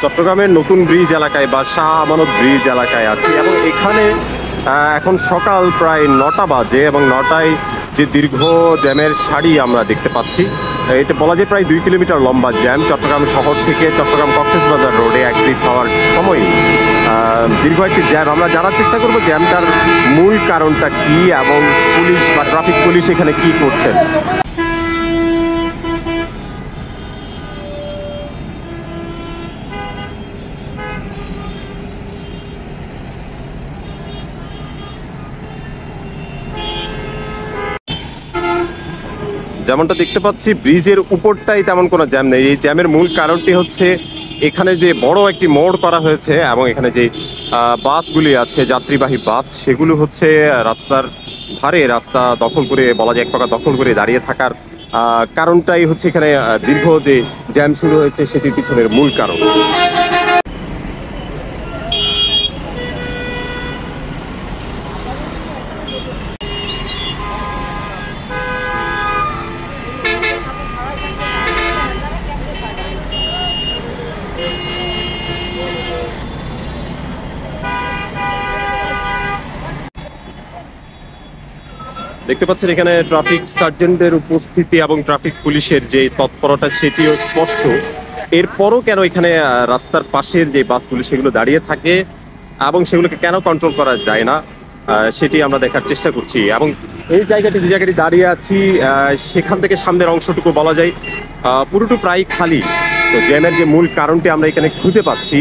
চট্টগ্রামের নতুন ব্রিজ এলাকায় বা শাহ আমানত ব্রিজ এলাকায় আছি এবং এখানে এখন সকাল প্রায় 9টা বাজে এবং 9টায় যে দীর্ঘ জ্যামের সারি আমরা দেখতে পাচ্ছি, এটা বলা যায় প্রায় 2 কিলোমিটার লম্বা জ্যাম চট্টগ্রাম শহর থেকে চট্টগ্রাম কক্সবাজার রোডে এক্সিট হওয়ার সময় দীর্ঘ একটি জ্যাম। আমরা জানার চেষ্টা করব জ্যামটার মূল কারণটা কি এবং পুলিশ বা ট্রাফিক পুলিশ এখানে কি করছেন। যেমনটা দেখতে পাচ্ছি ব্রিজের উপরটাই তেমন কোনো জ্যাম নেই। এই জ্যামের মূল কারণটি হচ্ছে এখানে যে বড় একটি মোড় করা হয়েছে এবং এখানে যে বাসগুলি আছে যাত্রীবাহী বাস, সেগুলো হচ্ছে রাস্তার ধারে রাস্তা দখল করে, বলা যায় এক প্রকার দখল করে দাঁড়িয়ে থাকার কারণটাই হচ্ছে এখানে দীর্ঘ যে জ্যাম শুরু হয়েছে সেটির পিছনের মূল কারণ। দেখতে পাচ্ছেন এখানে ট্রাফিক সার্জেন্টের উপস্থিতি এবং ট্রাফিক পুলিশের যে তৎপরতা সেটিও স্পষ্ট। এরপরও কেন এখানে রাস্তার পাশের যে বাসগুলো সেগুলো দাঁড়িয়ে থাকে এবং সেগুলোকে কেন কন্ট্রোল করা যায় না সেটি আমরা দেখার চেষ্টা করছি। এবং এই জায়গাটি যে জায়গাটি দাঁড়িয়ে আছি সেখান থেকে সামনের অংশটুকু বলা যায় পুরোটুকু প্রায় খালি। তো জ্যামের যে মূল কারণটি আমরা এখানে খুঁজে পাচ্ছি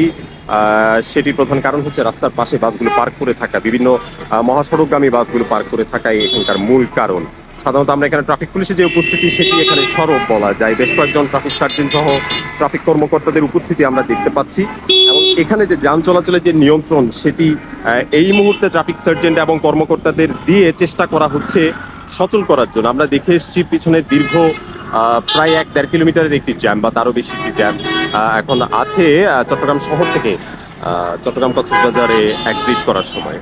সেটির প্রধান কারণ হচ্ছে রাস্তার পাশে বাসগুলো পার্ক করে থাকা, বিভিন্ন মহাসড়কগামী বাসগুলো পার্ক করে থাকাই এখানকার মূল কারণ। সাধারণত আমরা এখানে ট্রাফিক পুলিশের যে উপস্থিতি সেটি এখানে সরব বলা যায়। বেশ কয়েকজন ট্রাফিক সার্জেন্ট সহ ট্রাফিক কর্মকর্তাদের উপস্থিতি আমরা দেখতে পাচ্ছি এবং এখানে যে যান চলাচলের যে নিয়ন্ত্রণ সেটি এই মুহূর্তে ট্রাফিক সার্জেন্ট এবং কর্মকর্তাদের দিয়ে চেষ্টা করা হচ্ছে সচল করার জন্য। আমরা দেখে এসেছি পিছনে দীর্ঘ প্রায় 1-1.5 কিলোমিটারের একটি জ্যাম বা তারও বেশি জ্যাম এখন আছে চট্টগ্রাম শহর থেকে চট্টগ্রাম কক্সবাজারে এক্সিট করার সময়।